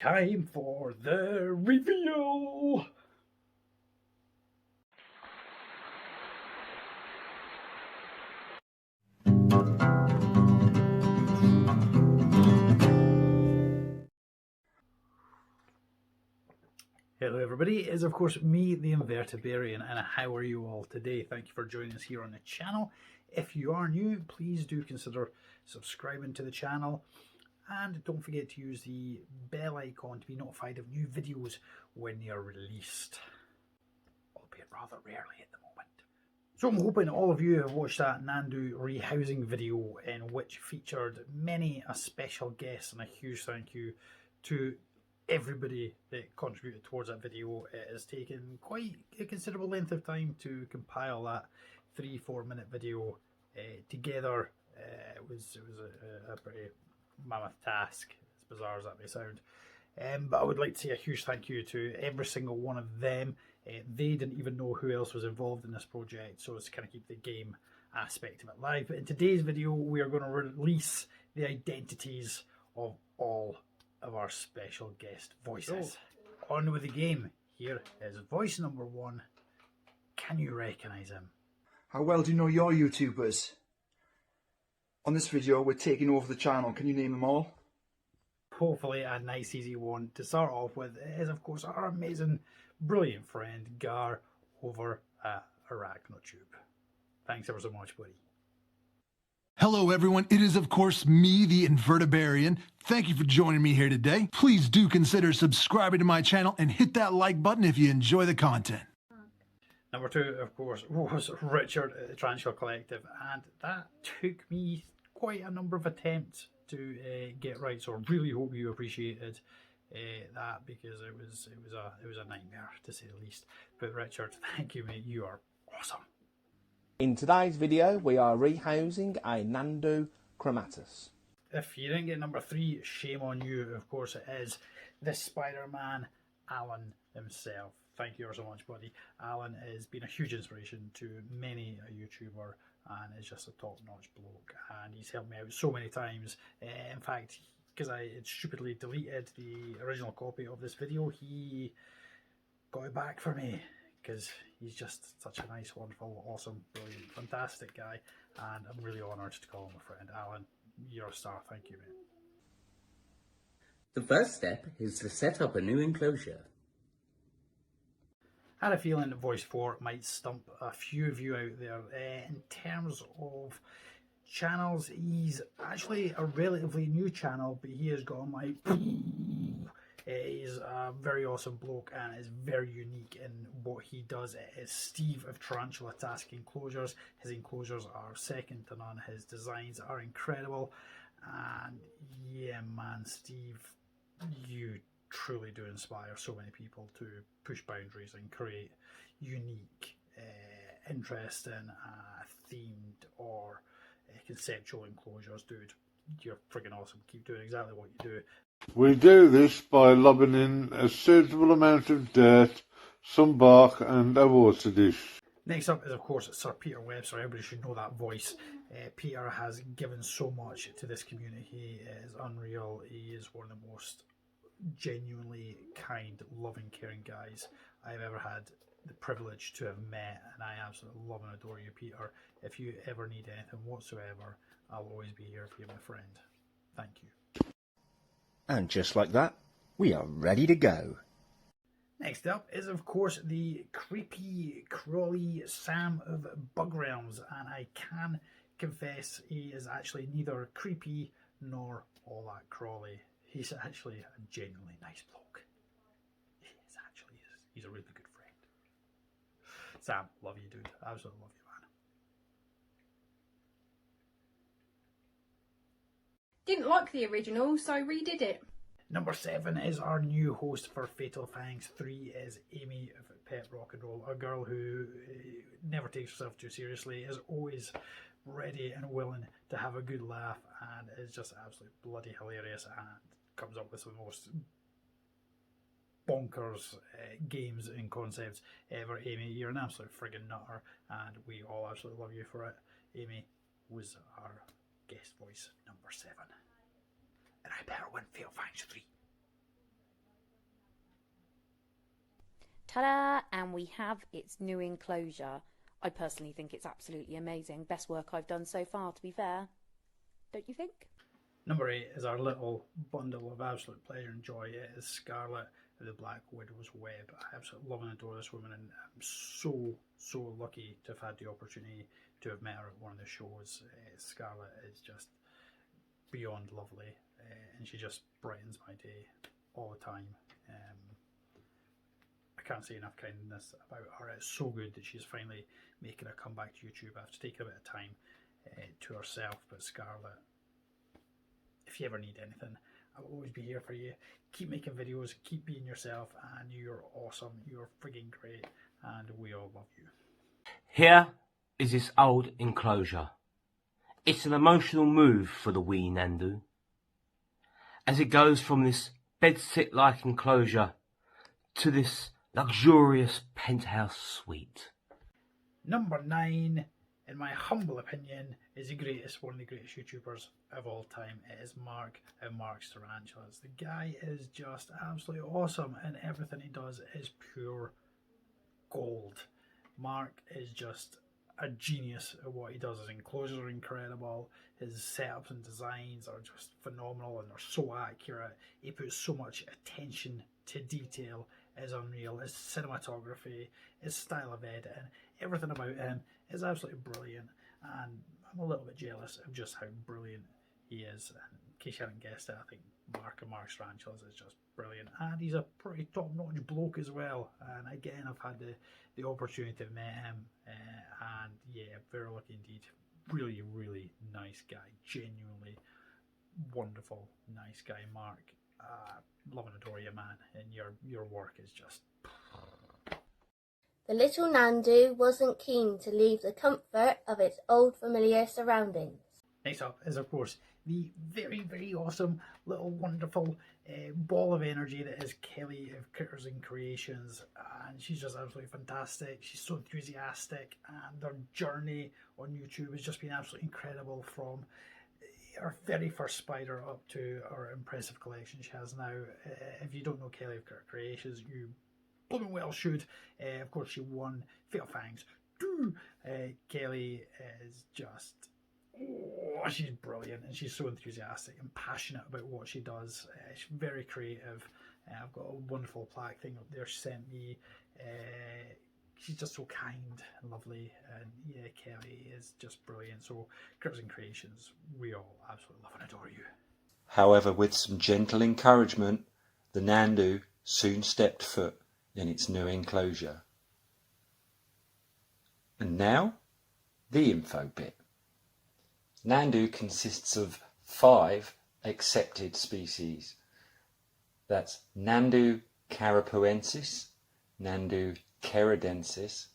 Time for the reveal! Hello everybody, it is of course me, the Invertebrarian, and how are you all today? Thank you for joining us here on the channel. If you are new, please do consider subscribing to the channel, and don't forget to use the bell icon to be notified of new videos when they are released, albeit rather rarely at the moment. So I'm hoping all of you have watched that Nhandu rehousing video, in which featured many a special guest, and a huge thank you to everybody that contributed towards that video. It has taken quite a considerable length of time to compile that 3-4 minute video together. It was a pretty mammoth task, as bizarre as that may sound. But I would like to say a huge thank you to every single one of them. They didn't even know who else was involved in this project, so it's to kind of keep the game aspect of it live. But in today's video, we are going to release the identities of all of our special guest voices. So, on with the game. Here is voice number 1. Can you recognise him? How well do you know your YouTubers? On this video, we're taking over the channel. Can you name them all? Hopefully a nice easy one to start off with is of course our amazing, brilliant friend Gar over at ArachnoTube. Thanks ever so much, buddy. Hello everyone, it is of course me, the Invertebrarian. Thank you for joining me here today. Please do consider subscribing to my channel and hit that like button if you enjoy the content. Number 2, of course, was Richard at the Tarantula Collective, and that took me quite a number of attempts to get right, so I really hope you appreciated that, because it was a nightmare to say the least. But Richard, thank you mate, you are awesome. In today's video, we are rehousing a Nhandu chromatus. If you didn't get number 3, shame on you. Of course it is the Spider-Man, Alan himself. Thank you ever so much, buddy. Alan has been a huge inspiration to many a YouTuber, and is just a top-notch bloke, and he's helped me out so many times. In fact, because I had stupidly deleted the original copy of this video, he got it back for me, because he's just such a nice, wonderful, awesome, brilliant, fantastic guy, and I'm really honoured to call him a friend. Alan, you're a star. Thank you, mate. The first step is to set up a new enclosure. I had a feeling that voice 4 might stump a few of you out there. In terms of channels, he's actually a relatively new channel, but he has gone like he's a very awesome bloke and is very unique in what he does. It is Steve of Tarantula Task Enclosures. His enclosures are second to none. His designs are incredible, and yeah man, Steve, you truly do inspire so many people to push boundaries and create unique, interesting, themed or conceptual enclosures. Dude, you're friggin' awesome. Keep doing exactly what you do. We do this by lobbing in a suitable amount of dirt, some bark and a water dish. Next up is of course Sir Peter Webster. Everybody should know that voice. Peter has given so much to this community. He is unreal. He is one of the most genuinely kind, loving, caring guys I've ever had the privilege to have met, and I absolutely love and adore you, Peter. If you ever need anything whatsoever, I'll always be here for you, my friend. Thank you. And just like that, we are ready to go. Next up is of course the creepy, crawly Sam of Bug Realms, and I can confess he is actually neither creepy nor all that crawly. He's actually a genuinely nice bloke. He is actually. He's a really good friend. Sam, love you, dude. Absolutely love you, man. Didn't like the original, so redid it. Number 7 is our new host for Fatal Fangs 3 is Amy of Pet Rock and Roll, a girl who never takes herself too seriously, is always ready and willing to have a good laugh, and is just absolutely bloody hilarious, and comes up with the most bonkers games and concepts ever. Amy, you're an absolute friggin' nutter, and we all absolutely love you for it. Amy was our guest voice number 7, and I better win Fatal Fangs 3. Ta-da! And we have its new enclosure. I personally think it's absolutely amazing. Best work I've done so far, to be fair. Don't you think? Number 8 is our little bundle of absolute pleasure and joy. It is Scarlet of the Black Widow's Web. I absolutely love and adore this woman, and I'm so lucky to have had the opportunity to have met her at one of the shows. Scarlet is just beyond lovely, and she just brightens my day all the time. I can't say enough kindness about her. It's so good that she's finally making a comeback to YouTube after taking a bit of time to herself. But Scarlet, if you ever need anything, I will always be here for you. Keep making videos, keep being yourself, and you're awesome. You're frigging great, and we all love you. Here is this old enclosure. It's an emotional move for the wee Nhandu, as it goes from this bedsit-like enclosure to this luxurious penthouse suite. Number 9, in my humble opinion, is one of the greatest YouTubers of all time. It is Mark and Mark's Tarantulas. The guy is just absolutely awesome, and everything he does is pure gold. Mark is just a genius at what he does. His enclosures are incredible. His setups and designs are just phenomenal, and they're so accurate. He puts so much attention to detail. Is unreal. His cinematography, his style of editing, everything about him is absolutely brilliant, and I'm a little bit jealous of just how brilliant he is. And in case you hadn't guessed it, I think Mark and Mark's Tarantulas is just brilliant, and he's a pretty top-notch bloke as well. And again, I've had the opportunity to meet him, and yeah, very lucky indeed. Really nice guy, genuinely wonderful, nice guy, Mark. Love and adore you, man, and your work is just... The little Nhandu wasn't keen to leave the comfort of its old familiar surroundings. Next up is, of course, the very awesome little wonderful ball of energy that is Kelly of Critters and Creations, and she's just absolutely fantastic. She's so enthusiastic, and their journey on YouTube has just been absolutely incredible, from our very first spider up to our impressive collection she has now. If you don't know Kelly of Critters and Creations, you blooming well should. Of course, she won Fatal Fangs 2. Kelly is just... oh, she's brilliant, and she's so enthusiastic and passionate about what she does. She's very creative. I've got a wonderful plaque thing up there she sent me. She's just so kind and lovely, and yeah, Kelly is just brilliant. So, Critters and Creations, we all absolutely love and adore you. However, with some gentle encouragement, the Nhandu soon stepped foot in its new enclosure. And now, the info bit. Nhandu consists of 5 accepted species. That's Nhandu carapuensis, Nhandu keradensis,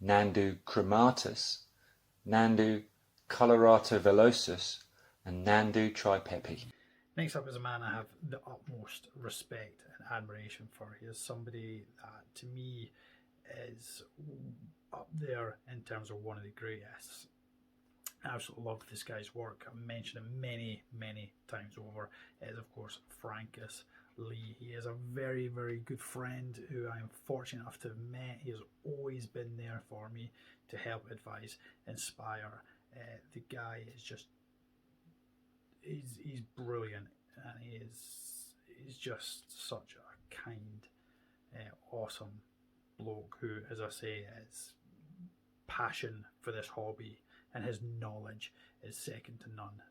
Nhandu chromatus, Nhandu colorato velosus, and Nhandu tripepi. Next up is a man I have the utmost respect and admiration for. He is somebody that, to me, is up there in terms of one of the greatest. I absolutely love this guy's work. I've mentioned him many times over. It is, of course, Francis Lee. He is a very good friend who I am fortunate enough to have met. He has always been there for me to help, advise, inspire. The guy is just... he's brilliant, and he's just such a kind, awesome bloke who, as I say, has passion for this hobby, and his knowledge is second to none.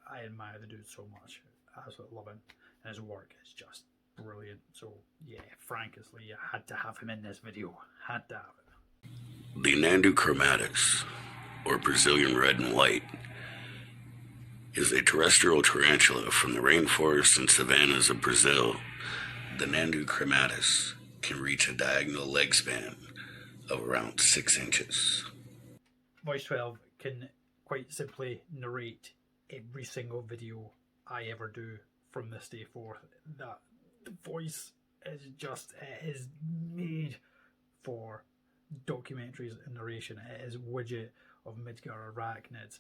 I admire the dude so much. I absolutely love him, and his work is just brilliant. So yeah, Francis Lee, I had to have him in this video. Had to have it. The Nhandu chromatus, or Brazilian red and white, is a terrestrial tarantula from the rainforests and savannas of Brazil. The Nhandu chromatus can reach a diagonal leg span of around 6 inches. Voice 12 can quite simply narrate every single video I ever do from this day forth. That the voice is just, it is made for documentaries and narration. It is widget of Midgar arachnids.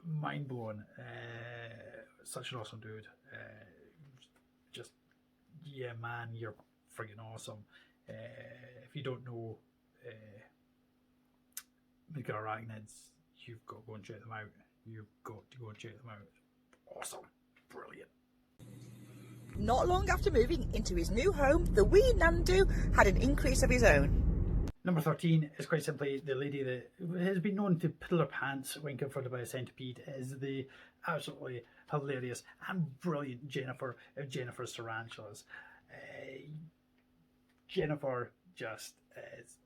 Mind blowing. Such an awesome dude. Just, yeah, man, you're friggin' awesome. If you don't know Midgard Arachnids, you've got to go and check them out. You've got to go and check them out. Awesome. Brilliant. Not long after moving into his new home, the wee Nhandu had an increase of his own. Number 13 is quite simply the lady that has been known to piddle her pants when confronted by a centipede. It is the absolutely hilarious and brilliant Jennifer of Jennifer's Tarantulas. Jennifer just is...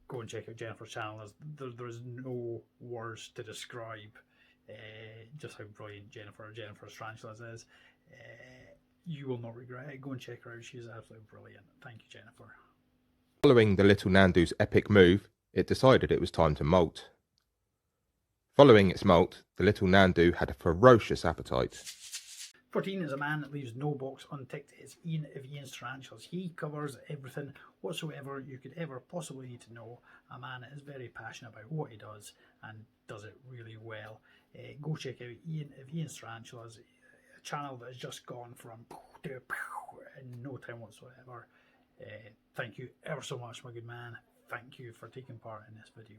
Go and check out Jennifer's channel. There's no words to describe just how brilliant Jennifer's Tarantulas is. You will not regret it. Go and check her out. She is absolutely brilliant. Thank you, Jennifer. Following the little Nhandu's epic move, it decided it was time to molt. Following its molt, the little Nhandu had a ferocious appetite. 14 is a man that leaves no box unticked. It's Ian of Ian's Tarantulas. He covers everything whatsoever you could ever possibly need to know. A man that is very passionate about what he does and does it really well. Go check out Ian of Ian's Tarantulas, a channel that has just gone from in no time whatsoever. Thank you ever so much, my good man. Thank you for taking part in this video.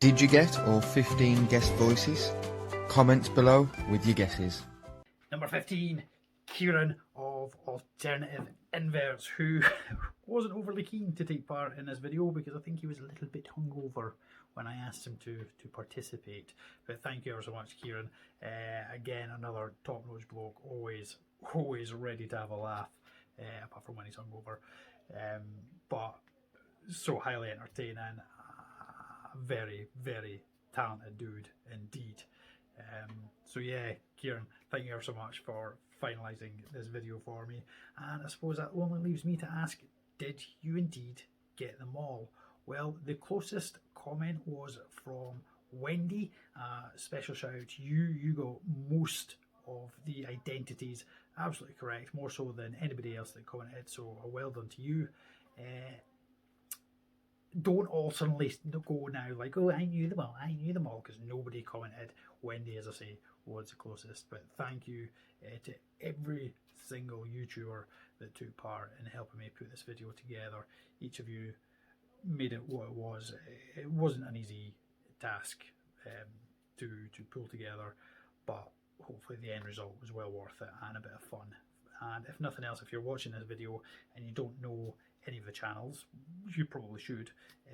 Did you get all 15 guest voices? Comment below with your guesses. Number 15, Kieran of Alternative Inverts, who wasn't overly keen to take part in this video because I think he was a little bit hungover when I asked him to participate. But thank you ever so much, Kieran. Again, another top-notch bloke, always ready to have a laugh, apart from when he's hungover. But so highly entertaining. Very, very talented dude indeed. So yeah, Kieran, thank you ever so much for finalising this video for me. And I suppose that only leaves me to ask, did you indeed get them all? Well, the closest comment was from Wendy. Special shout out to you. You got most of the identities absolutely correct, more so than anybody else that commented, so well done to you. Don't all suddenly go now like, oh, I knew them all, because nobody commented. Wendy, as I say, was the closest. But thank you to every single YouTuber that took part in helping me put this video together. Each of you made it what it was. It wasn't an easy task to pull together, but hopefully the end result was well worth it and a bit of fun. And if nothing else, if you're watching this video and you don't know any of the channels, you probably should,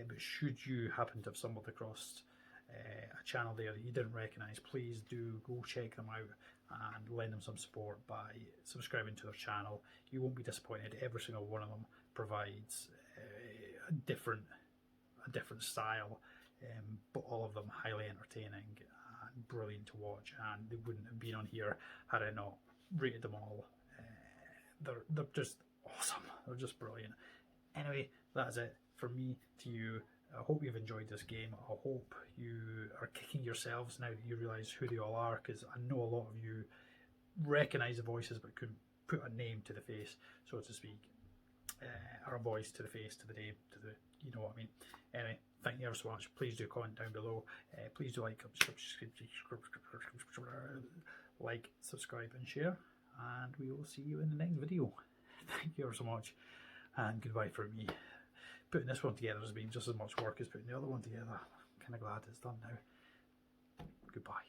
but should you happen to have stumbled across a channel there that you didn't recognise, please do go check them out and lend them some support by subscribing to their channel. You won't be disappointed. Every single one of them provides a different style, but all of them highly entertaining and brilliant to watch, and they wouldn't have been on here had I not rated them all. They're just awesome. They're just brilliant. Anyway, that's it from me to you. I hope you've enjoyed this game. I hope you are kicking yourselves now that you realise who they all are, because I know a lot of you recognise the voices but couldn't put a name to the face, so to speak, or a voice to the face, to the name, to the, you know what I mean. Anyway, thank you ever so much. Please do comment down below. Please do like, subscribe and share, and we will see you in the next video. Thank you ever so much, and goodbye from me. Putting this one together has been just as much work as putting the other one together. I'm kind of glad it's done now. Goodbye.